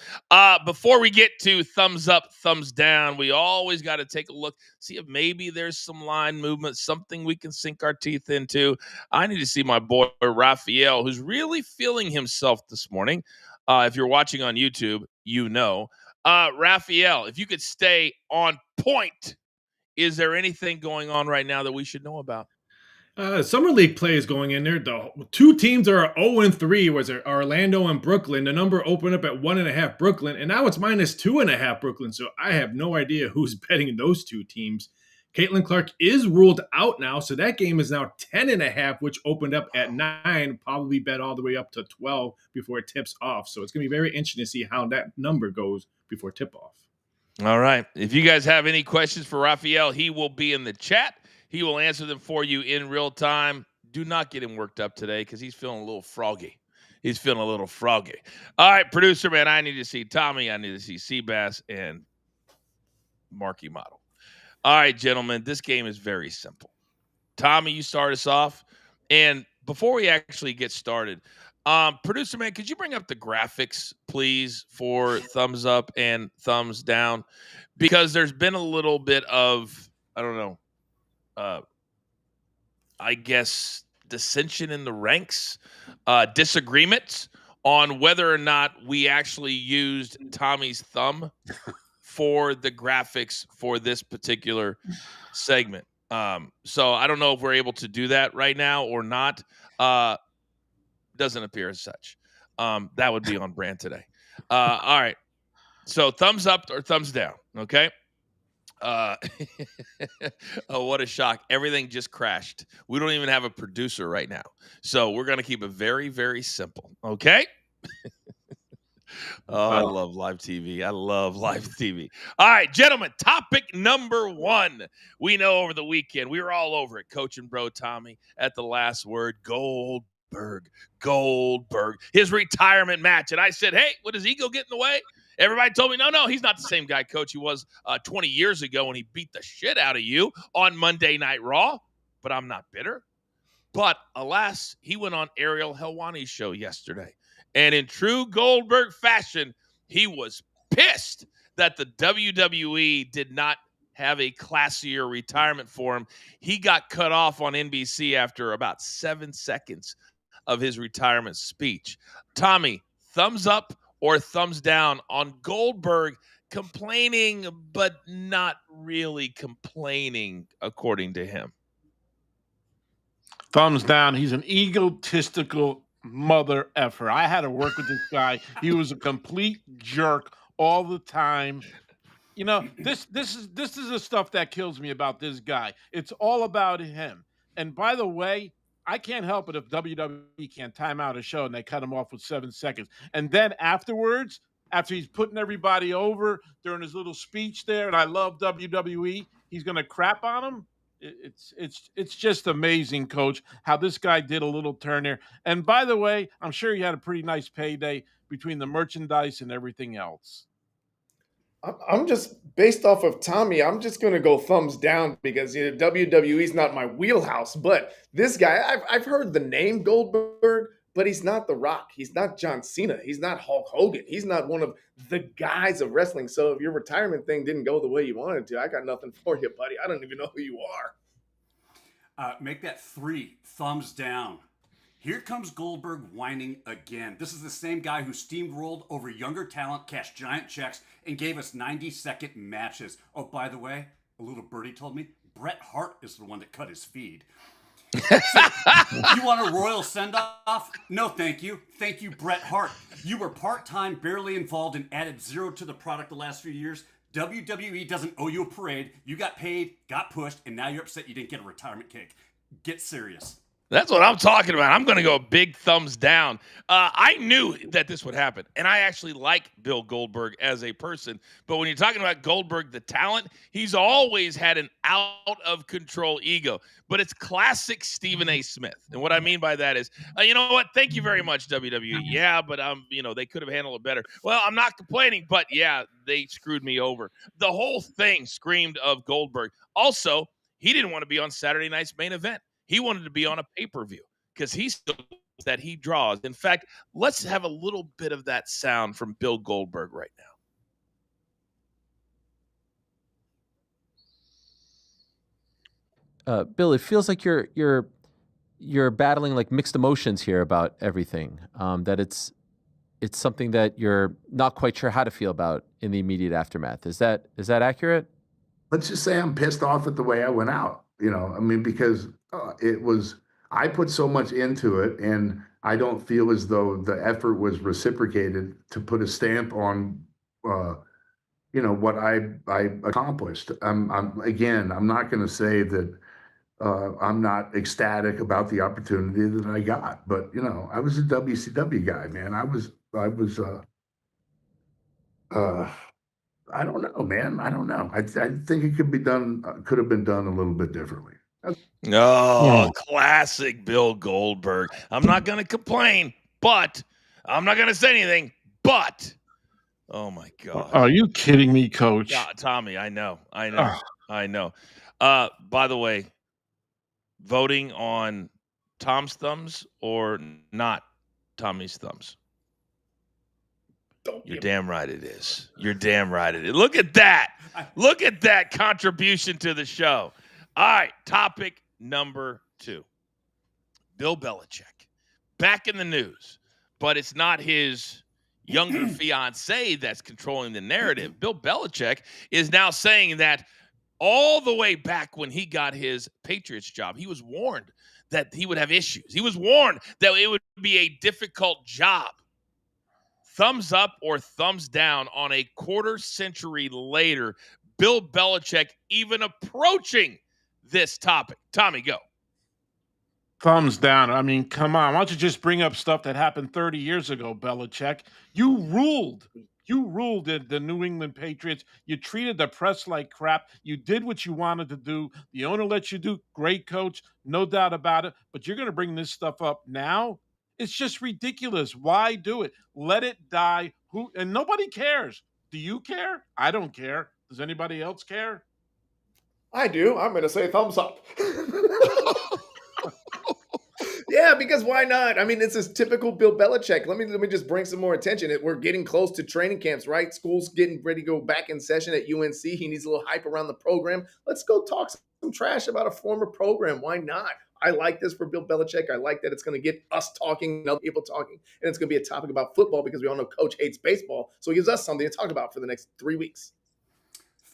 Before we get to thumbs up, thumbs down, we always got to take a look, see if maybe there's some line movement, something we can sink our teeth into. I need to see my boy Raphael, who's really feeling himself this morning. If you're watching on YouTube, you know. Raphael, if you could stay on point, is there anything going on right now that we should know about? Summer League play is going in there. The two teams are 0-3, was it Orlando and Brooklyn. The number opened up at 1.5 Brooklyn, and now it's -2.5 Brooklyn. So I have no idea who's betting those two teams. Caitlin Clark is ruled out now, so that game is now 10.5, which opened up at 9, probably bet all the way up to 12 before it tips off. So it's going to be very interesting to see how that number goes before tip-off. All right. If you guys have any questions for Raphael, he will be in the chat. He will answer them for you in real time. Do not get him worked up today because he's feeling a little froggy. All right, producer, man, I need to see Tommy. I need to see Seabass and Marky Model. All right, gentlemen, this game is very simple. Tommy, you start us off. And before we actually get started, producer, man, could you bring up the graphics, please, for thumbs up and thumbs down? Because there's been a little bit of, I don't know, I guess, dissension in the ranks, disagreements on whether or not we actually used Tommy's thumb for the graphics for this particular segment. So I don't know if we're able to do that right now or not. Doesn't appear as such. That would be on brand today. All right. So thumbs up or thumbs down. Okay. Oh, what a shock. Everything just crashed. We don't even have a producer right now. So we're going to keep it very, very simple. Okay. Oh, I love live TV. All right, gentlemen, topic number 1. We know over the weekend, we were all over it. Coach and Bro Tommy at the last word, Goldberg Goldberg, his retirement match. And I said, hey, what, his ego get in the way? Everybody told me, no, he's not the same guy, Coach, he was 20 years ago when he beat the shit out of you on Monday Night Raw. But I'm not bitter. But alas, he went on Ariel Helwani's show yesterday. And in true Goldberg fashion, he was pissed that the WWE did not have a classier retirement for him. He got cut off on NBC after about 7 seconds of his retirement speech. Tommy, thumbs up or thumbs down on Goldberg complaining, but not really complaining, according to him? Thumbs down. He's an egotistical mother effer. I had to work with this guy. He was a complete jerk all the time. You know, this is the stuff that kills me about this guy. It's all about him. And by the way, I can't help it if WWE can't time out a show and they cut him off with 7 seconds. And then afterwards, after he's putting everybody over during his little speech there, and I love WWE, he's going to crap on him. It's just amazing, Coach, how this guy did a little turn there. And by the way, I'm sure he had a pretty nice payday between the merchandise and everything else. I'm just based off of Tommy. I'm just going to go thumbs down because WWE is not my wheelhouse. But this guy, I've heard the name Goldberg, but he's not The Rock. He's not John Cena. He's not Hulk Hogan. He's not one of the guys of wrestling. So if your retirement thing didn't go the way you wanted to, I got nothing for you, buddy. I don't even know who you are. Make that 3 thumbs down. Here comes Goldberg whining again. This is the same guy who steamrolled over younger talent, cashed giant checks, and gave us 90-second matches. Oh, by the way, a little birdie told me Bret Hart is the one that cut his feed. So, you want a royal send-off? No, thank you. Thank you, Bret Hart. You were part-time, barely involved, and added 0 to the product the last few years. WWE doesn't owe you a parade. You got paid, got pushed, and now you're upset you didn't get a retirement cake. Get serious. That's what I'm talking about. I'm going to go big thumbs down. I knew that this would happen, and I actually like Bill Goldberg as a person. But when you're talking about Goldberg, the talent, he's always had an out-of-control ego. But it's classic Stephen A. Smith. And what I mean by that is, you know what? Thank you very much, WWE. Yeah, but they could have handled it better. Well, I'm not complaining, but yeah, they screwed me over. The whole thing screamed of Goldberg. Also, he didn't want to be on Saturday night's main event. He wanted to be on a pay-per-view because he still that he draws. In fact, let's have a little bit of that sound from Bill Goldberg right now. Bill, it feels like you're battling like mixed emotions here about everything. That it's something that you're not quite sure how to feel about in the immediate aftermath. Is that accurate? Let's just say I'm pissed off at the way I went out. Because I put so much into it, and I don't feel as though the effort was reciprocated to put a stamp on, what I accomplished. I'm not going to say that I'm not ecstatic about the opportunity that I got, but I was a WCW guy, man. I was. I don't know, man. I don't know. I think it could have been done a little bit differently. Classic Bill Goldberg. I'm not going to complain, but I'm not going to say anything, but oh my God. Are you kidding me, Coach? Yeah, Tommy, I know. By the way, voting on Tom's thumbs or not Tommy's thumbs? You're damn right it is. You're damn right it is. Look at that. Look at that contribution to the show. All right, topic number 2. Bill Belichick. Back in the news, but it's not his younger fiancée that's controlling the narrative. Bill Belichick is now saying that all the way back when he got his Patriots job, he was warned that he would have issues. He was warned that it would be a difficult job. Thumbs up or thumbs down on a quarter century later, Bill Belichick even approaching this topic? Tommy, go. Thumbs down. I mean, come on. Why don't you just bring up stuff that happened 30 years ago, Belichick? You ruled You ruled the New England Patriots. You treated the press like crap. You did what you wanted to do. The owner lets you do. Great coach, no doubt about it. But you're going to bring this stuff up now? It's just ridiculous. Why do it? Let it die. Who and nobody cares. Do you care? I don't care. Does anybody else care? I do. I'm going to say thumbs up. Yeah, because why not? I mean, this is typical Bill Belichick. Let me just bring some more attention. We're getting close to training camps, right? School's getting ready to go back in session at UNC. He needs a little hype around the program. Let's go talk some trash about a former program. Why not? I like this for Bill Belichick. I like that it's going to get us talking and other people talking, and it's going to be a topic about football because we all know Coach hates baseball. So it gives us something to talk about for the next 3 weeks.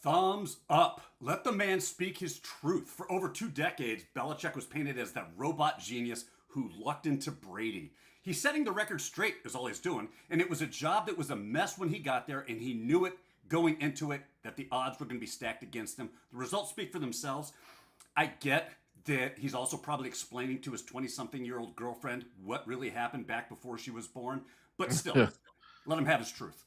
Thumbs up. Let the man speak his truth. For over 2 decades, Belichick was painted as that robot genius who lucked into Brady. He's setting the record straight is all he's doing, and it was a job that was a mess when he got there, and he knew it going into it that the odds were going to be stacked against him. The results speak for themselves. I get that he's also probably explaining to his 20-something-year-old girlfriend what really happened back before she was born, but still, let him have his truth.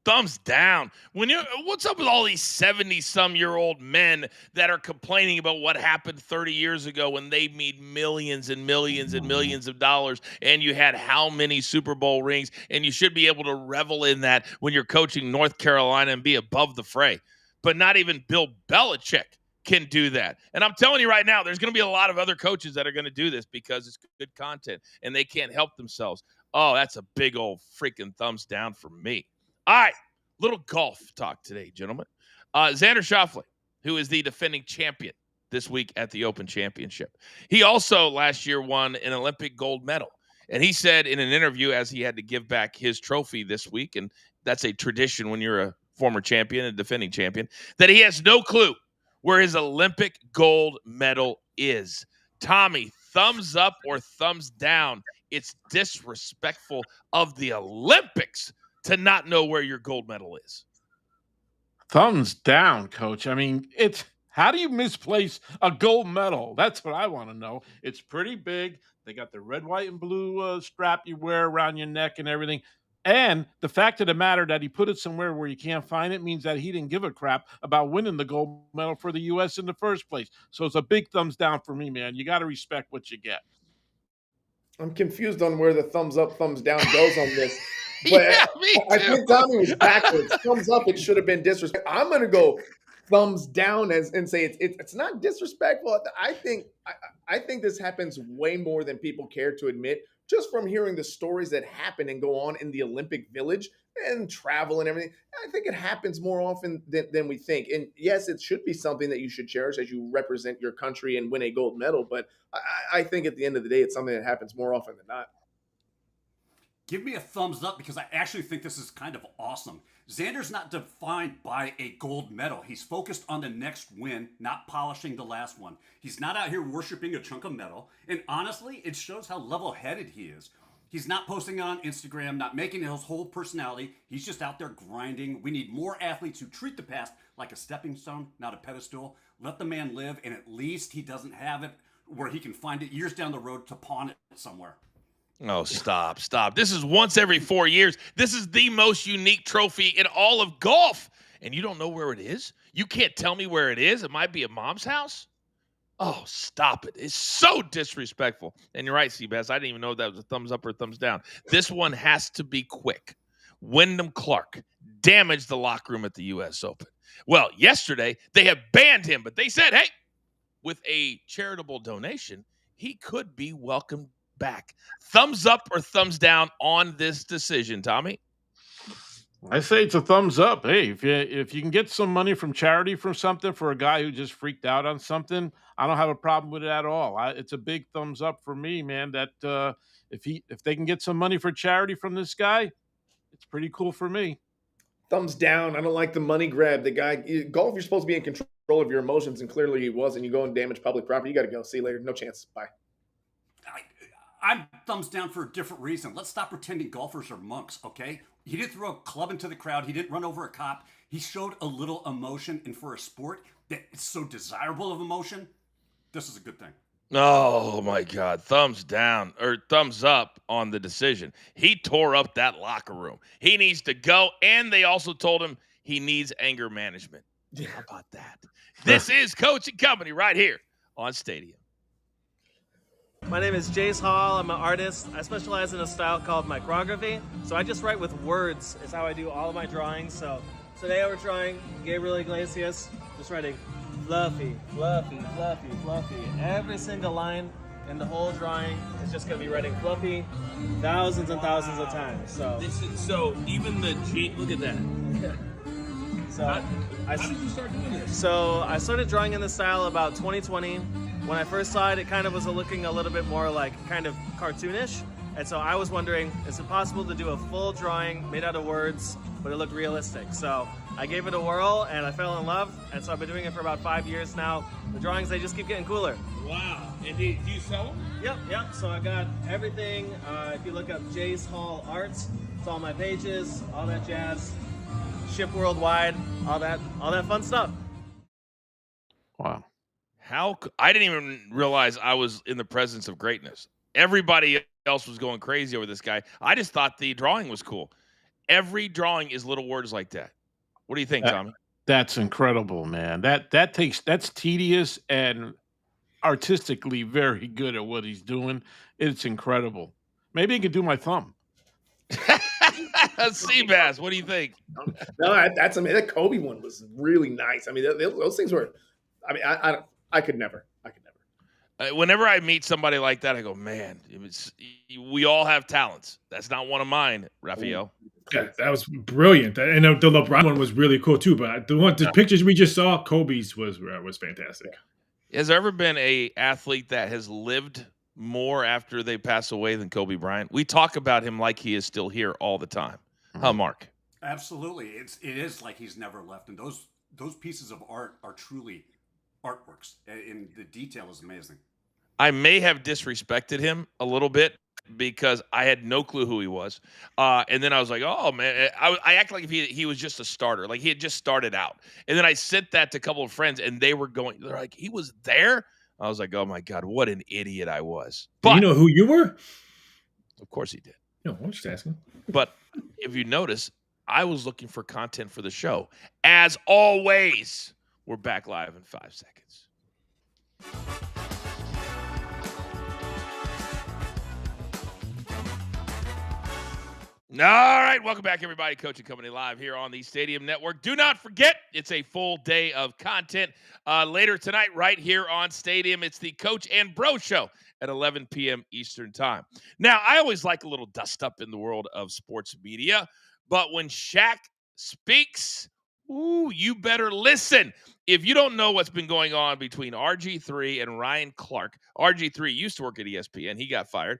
Thumbs down. What's up with all these 70-some-year-old men that are complaining about what happened 30 years ago when they made millions and millions and millions of dollars, and you had how many Super Bowl rings, and you should be able to revel in that when you're coaching North Carolina and be above the fray. But not even Bill Belichick can do that. And I'm telling you right now, there's going to be a lot of other coaches that are going to do this because it's good content, and they can't help themselves. Oh, that's a big old freaking thumbs down for me. All right, little golf talk today, gentlemen. Xander Schauffele, who is the defending champion this week at the Open Championship. He also last year won an Olympic gold medal. And he said in an interview, as he had to give back his trophy this week, and that's a tradition when you're a former champion and defending champion, that he has no clue where his Olympic gold medal is. Tommy, thumbs up or thumbs down? It's disrespectful of the Olympics to not know where your gold medal is. Thumbs down, Coach. I mean, how do you misplace a gold medal? That's what I want to know. It's pretty big. They got the red, white, and blue strap you wear around your neck and everything. And the fact of the matter that he put it somewhere where you can't find it means that he didn't give a crap about winning the gold medal for the U.S. in the first place. So it's a big thumbs down for me, man. You got to respect what you get. I'm confused on where the thumbs up, thumbs down goes on this. But Yeah, me I too. think Tommy was backwards. Thumbs up, it should have been disrespectful. I'm going to go thumbs down and say it's not disrespectful. I think this happens way more than people care to admit, just from hearing the stories that happen and go on in the Olympic Village and travel and everything. I think it happens more often than we think. And yes, it should be something that you should cherish as you represent your country and win a gold medal. But I think at the end of the day, it's something that happens more often than not. Give me a thumbs up because I actually think this is kind of awesome. Xander's not defined by a gold medal. He's focused on the next win, not polishing the last one. He's not out here worshiping a chunk of metal. And honestly, it shows how level-headed he is. He's not posting it on Instagram, not making his whole personality. He's just out there grinding. We need more athletes who treat the past like a stepping stone, not a pedestal. Let the man live, and at least he doesn't have it where he can find it years down the road to pawn it somewhere. Oh, stop. This is once every 4 years. This is the most unique trophy in all of golf. And you don't know where it is? You can't tell me where it is? It might be at mom's house? Oh, stop it. It's so disrespectful. And you're right, Seabass. I didn't even know that was a thumbs up or a thumbs down. This one has to be quick. Wyndham Clark damaged the locker room at the U.S. Open. Well, yesterday they have banned him, but they said, hey, with a charitable donation, he could be welcomed back. Thumbs up or thumbs down on this decision, Tommy? I say it's a thumbs up. Hey, if you can get some money from charity from something for a guy who just freaked out on something, I don't have a problem with it at all. It's a big thumbs up for me, man. That if they can get some money for charity from this guy, it's pretty cool for me. Thumbs down. I don't like the money grab. The guy, golf, you're supposed to be in control of your emotions, and clearly he wasn't. You go and damage public property. You got to go. See you later. No chance. Bye. I'm thumbs down for a different reason. Let's stop pretending golfers are monks, okay? He didn't throw a club into the crowd. He didn't run over a cop. He showed a little emotion, and for a sport that is so desirable of emotion, this is a good thing. Oh my God. Thumbs down or thumbs up on the decision. He tore up that locker room. He needs to go. And they also told him he needs anger management. How about that? This is Coach and Company right here on Stadium. My name is Jace Hall. I'm an artist. I specialize in a style called micrography. So I just write with words is how I do all of my drawings. So today we're drawing Gabriel Iglesias, just writing fluffy, fluffy, fluffy, fluffy. Every single line in the whole drawing is just gonna be writing fluffy thousands and thousands of times. So This is so even the G. Look at that. so How did you start doing this? So I started drawing in this style about 2020. When I first saw it, it kind of was looking a little bit more like kind of cartoonish. And so I was wondering, is it possible to do a full drawing made out of words, but it looked realistic? So I gave it a whirl and I fell in love. And so I've been doing it for about 5 years now. The drawings, they just keep getting cooler. Wow. And do you sell them? Yep. So I got everything. If you look up Jace Hall Arts, it's all my pages, all that jazz. Ship worldwide, all that fun stuff. Wow. I didn't even realize I was in the presence of greatness. Everybody else was going crazy over this guy. I just thought the drawing was cool. Every drawing is little words like that. What do you think, Tommy? That's incredible, man. That's tedious and artistically very good at what he's doing. It's incredible. Maybe he could do my thumb. Seabass, what do you think? No, that Kobe one was really nice. I mean, those things were. I mean, I could never. Whenever I meet somebody like that, I go, man, we all have talents. That's not one of mine, Raphael. Yeah, that was brilliant. And the LeBron one was really cool too. But the pictures we just saw, Kobe's was fantastic. Has there ever been a athlete that has lived more after they pass away than Kobe Bryant? We talk about him like he is still here all the time. Huh, Mark? Absolutely. It is like he's never left. And those pieces of art are truly artworks. And the detail is amazing. I may have disrespected him a little bit because I had no clue who he was. And then I was like, oh, man. I act like if he was just a starter. Like he had just started out. And then I sent that to a couple of friends, and they're like, he was there? I was like, oh, my God, what an idiot I was. But you know who you were? Of course he did. No, I'm just asking. But if you notice, I was looking for content for the show. As always, we're back live in 5 seconds. All right, welcome back, everybody. Coach and Company live here on the Stadium Network. Do not forget, it's a full day of content later tonight right here on Stadium. It's the Coach and Bro Show at 11 p.m. Eastern Time. Now, I always like a little dust up in the world of sports media, but when Shaq speaks, ooh, you better listen. If you don't know what's been going on between RG3 and Ryan Clark, RG3 used to work at ESPN. He got fired.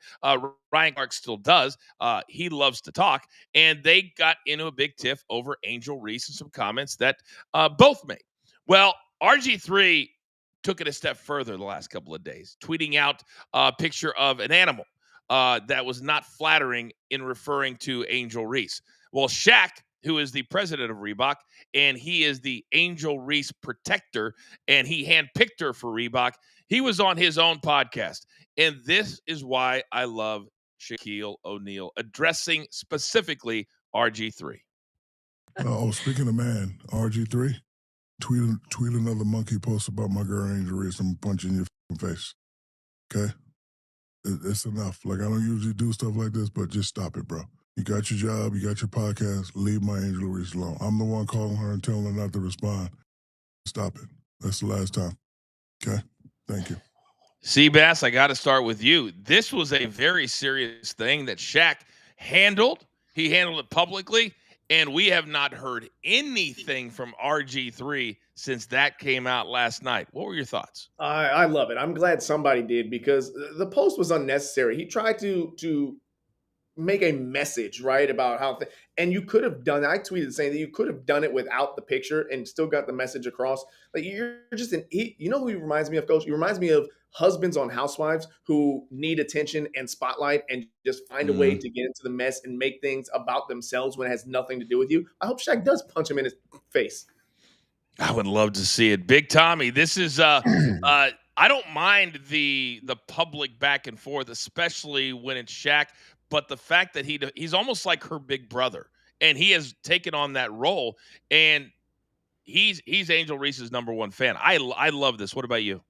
Ryan Clark still does. He loves to talk. And they got into a big tiff over Angel Reese and some comments that both made. Well, RG3 took it a step further the last couple of days, tweeting out a picture of an animal that was not flattering in referring to Angel Reese. Well, Shaq, who is the president of Reebok, and he is the Angel Reese protector, and he handpicked her for Reebok. He was on his own podcast, and this is why I love Shaquille O'Neal addressing specifically RG3. Speaking of man, RG3, tweet another monkey post about my girl Angel Reese. I'm punching your face. Okay? It's enough. Like, I don't usually do stuff like this, but just stop it, bro. You got your job, you got your podcast, leave my Angel Reese alone. I'm the one calling her and telling her not to respond. Stop it. That's the last time. Okay? Thank you. Seabass, I got to start with you. This was a very serious thing that Shaq handled. He handled it publicly, and we have not heard anything from RG3 since that came out last night. What were your thoughts? I love it. I'm glad somebody did because the post was unnecessary. He tried to make a message, right, about how and you could have done. I tweeted saying that you could have done it without the picture and still got the message across. Like, you're just you know who he reminds me of, Coach? He reminds me of husbands on Housewives who need attention and spotlight and just find a way to get into the mess and make things about themselves when it has nothing to do with you. I hope Shaq does punch him in his face. I would love to see it. Big Tommy, this is I I don't mind the public back and forth, especially when it's Shaq. But the fact that he's almost like her big brother, and he has taken on that role, and he's Angel Reese's number one fan. I love this. What about you?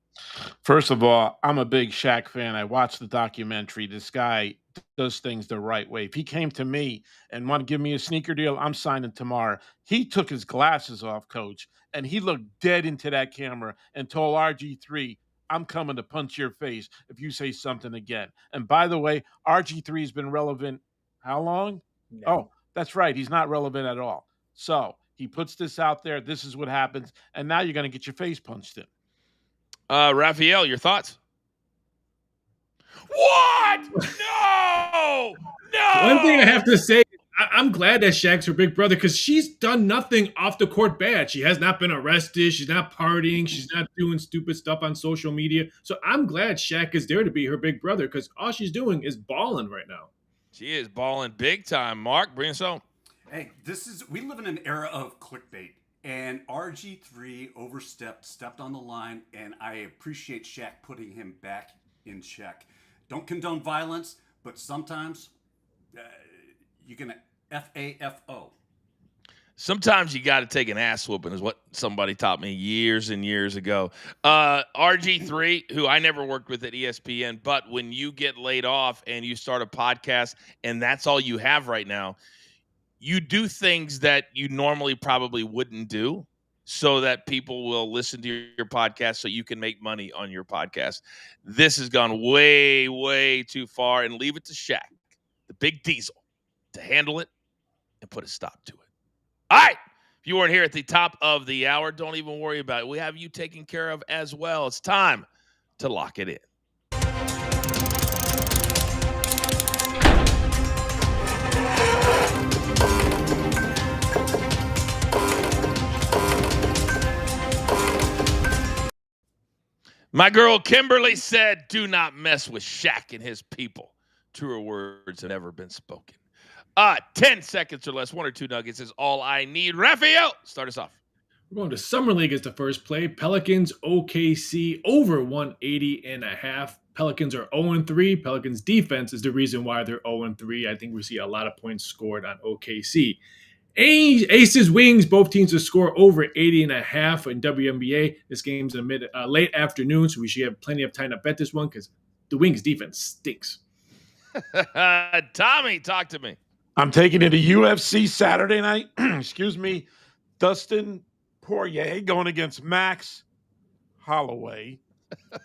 First of all, I'm a big Shaq fan. I watched the documentary. This guy does things the right way. If he came to me and wanted to give me a sneaker deal, I'm signing tomorrow. He took his glasses off, coach, and he looked dead into that camera and told RG3, I'm coming to punch your face if you say something again. And by the way, RG3 has been relevant how long? No. Oh, that's right. He's not relevant at all. So he puts this out there. This is what happens. And now you're going to get your face punched in. Raphael, your thoughts? What? No! No! One thing I have to say, I'm glad that Shaq's her big brother because she's done nothing off the court bad. She has not been arrested. She's not partying. She's not doing stupid stuff on social media. So I'm glad Shaq is there to be her big brother because all she's doing is balling right now. She is balling big time. Mark, bring us home. Hey, we live in an era of clickbait, and RG3 stepped on the line, and I appreciate Shaq putting him back in check. Don't condone violence, but sometimes you can FAFO. Sometimes you got to take an ass whooping, is what somebody taught me years and years ago. RG3, who I never worked with at ESPN, but when you get laid off and you start a podcast and that's all you have right now, you do things that you normally probably wouldn't do so that people will listen to your podcast so you can make money on your podcast. This has gone way, way too far, and leave it to Shaq, the big diesel, to handle it and put a stop to it. All right. If you weren't here at the top of the hour, don't even worry about it. We have you taken care of as well. It's time to lock it in. My girl Kimberly said, do not mess with Shaq and his people. Truer words have never been spoken. 10 seconds or less, 1 or 2 nuggets is all I need. Raphael, start us off. We're going to Summer League as the first play. Pelicans, OKC, over 180.5. Pelicans are 0-3. Pelicans defense is the reason why they're 0-3. I think we see a lot of points scored on OKC. Aces, Wings, both teams will score over 80.5 in WNBA. This game's in late afternoon, so we should have plenty of time to bet this one because the Wings defense stinks. Tommy, talk to me. I'm taking it to UFC Saturday night. Excuse me. Dustin Poirier going against Max Holloway.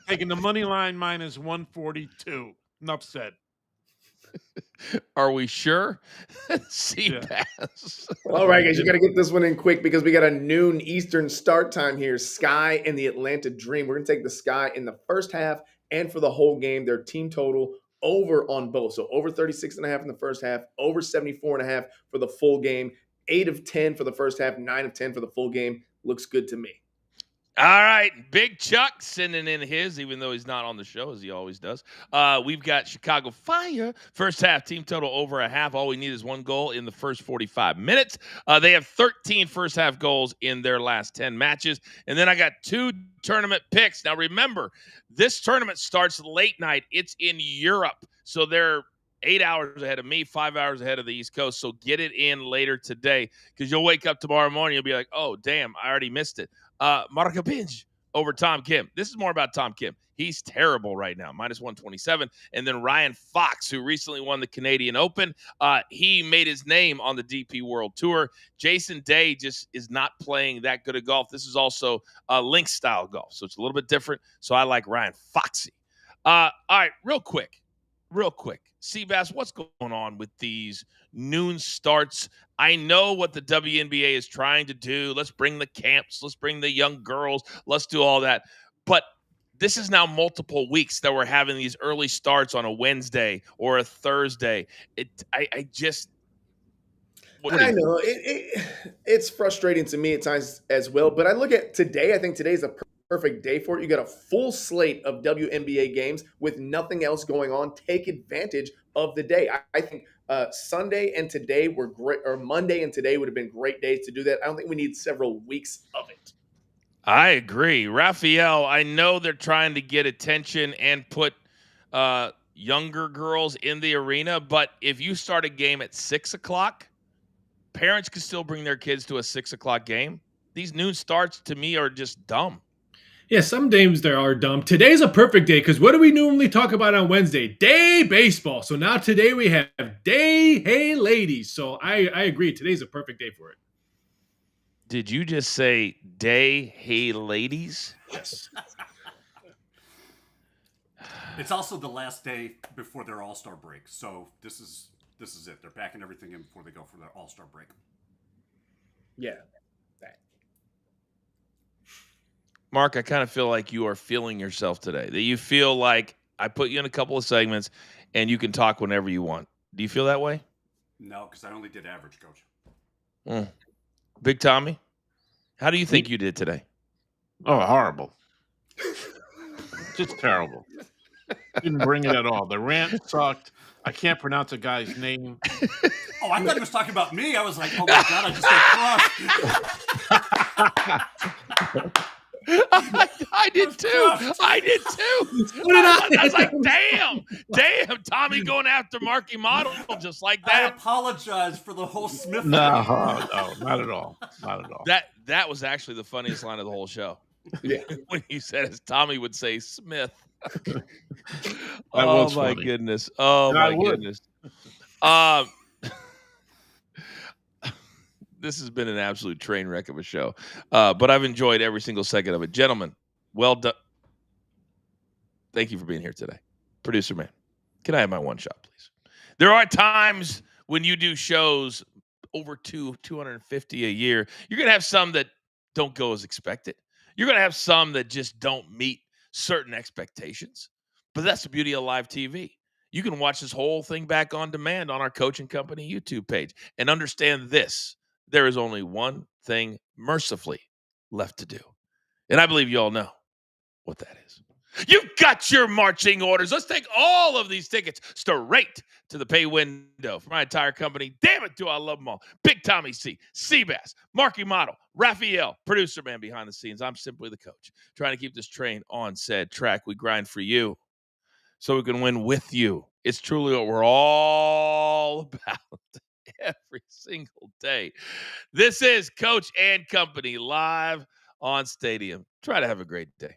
Taking the money line minus 142. Enough said. Are we sure? C-Pass. All right, guys, you got to get this one in quick because we got a noon Eastern start time here. Sky and the Atlanta Dream. We're going to take the Sky in the first half and for the whole game. Their team total over on both. So over 36.5 in the first half, over 74.5 for the full game. 8 of 10 for the first half, 9 of 10 for the full game. Looks good to me. All right, Big Chuck sending in his, even though he's not on the show, as he always does. We've got Chicago Fire. First half, team total over a half. All we need is 1 goal in the first 45 minutes. They have 13 first half goals in their last 10 matches. And then I got 2 tournament picks. Now, remember, this tournament starts late night. It's in Europe. So they're 8 hours ahead of me, 5 hours ahead of the East Coast. So get it in later today because you'll wake up tomorrow morning. You'll be like, oh, damn, I already missed it. Marca Pinch over Tom Kim. This is more about Tom Kim. He's terrible right now, minus 127. And then Ryan Fox, who recently won the Canadian Open. He made his name on the DP World Tour. Jason Day just is not playing that good of golf. This is also link style golf, so it's a little bit different. So I like Ryan Foxy. All right, real quick. Seabass, what's going on with these noon starts? I know what the WNBA is trying to do. Let's bring the camps. Let's bring the young girls. Let's do all that. But this is now multiple weeks that we're having these early starts on a Wednesday or a Thursday. I know it's frustrating to me at times as well. But I look at today. I think today's a perfect day for it. You got a full slate of WNBA games with nothing else going on. Take advantage of the day. I think Sunday and today were great, or Monday and today would have been great days to do that. I don't think we need several weeks of it. I agree. Raphael, I know they're trying to get attention and put younger girls in the arena, but if you start a game at 6 o'clock, parents can still bring their kids to a 6 o'clock game. These noon starts to me are just dumb. Yeah, some games there are dumb. Today's a perfect day because what do we normally talk about on Wednesday? Day baseball. So now today we have day hey ladies. So I agree. Today's a perfect day for it. Did you just say day hey ladies? Yes. It's also the last day before their All-Star break. So this is it. They're packing everything in before they go for their All-Star break. Yeah. Mark, I kind of feel like you are feeling yourself today. That you feel like I put you in a couple of segments and you can talk whenever you want. Do you feel that way? No, because I only did average, Coach. Big Tommy, how do you think you did today? Oh, horrible. Just terrible. Didn't bring it at all. The rant sucked. I can't pronounce a guy's name. Oh, I thought he was talking about me. I was like, oh my God, I just got crushed. I did too. I did too. I was like, damn, Tommy going after Marky Model just like I that. apologize for the whole Smith. No, not at all. Not at all. That was actually the funniest line of the whole show. Yeah. When you said, as Tommy would say, Smith. was my funny. goodness. Oh And I my would. goodness. This has been an absolute train wreck of a show, but I've enjoyed every single second of it. Gentlemen, well done. Thank you for being here today. Producer man, can I have my one shot, please? There are times when you do shows over 250 a year. You're going to have some that don't go as expected. You're going to have some that just don't meet certain expectations. But that's the beauty of live TV. You can watch this whole thing back on demand on our Coaching Company YouTube page and understand this. There is only one thing mercifully left to do. And I believe you all know what that is. You've got your marching orders. Let's take all of these tickets straight to the pay window for my entire company. Damn it, do I love them all. Big Tommy C, Seabass, Marky Model, Raphael, producer man behind the scenes. I'm simply the coach, trying to keep this train on said track. We grind for you so we can win with you. It's truly what we're all about every single day. This is Coach and Company live on Stadium. Try to have a great day.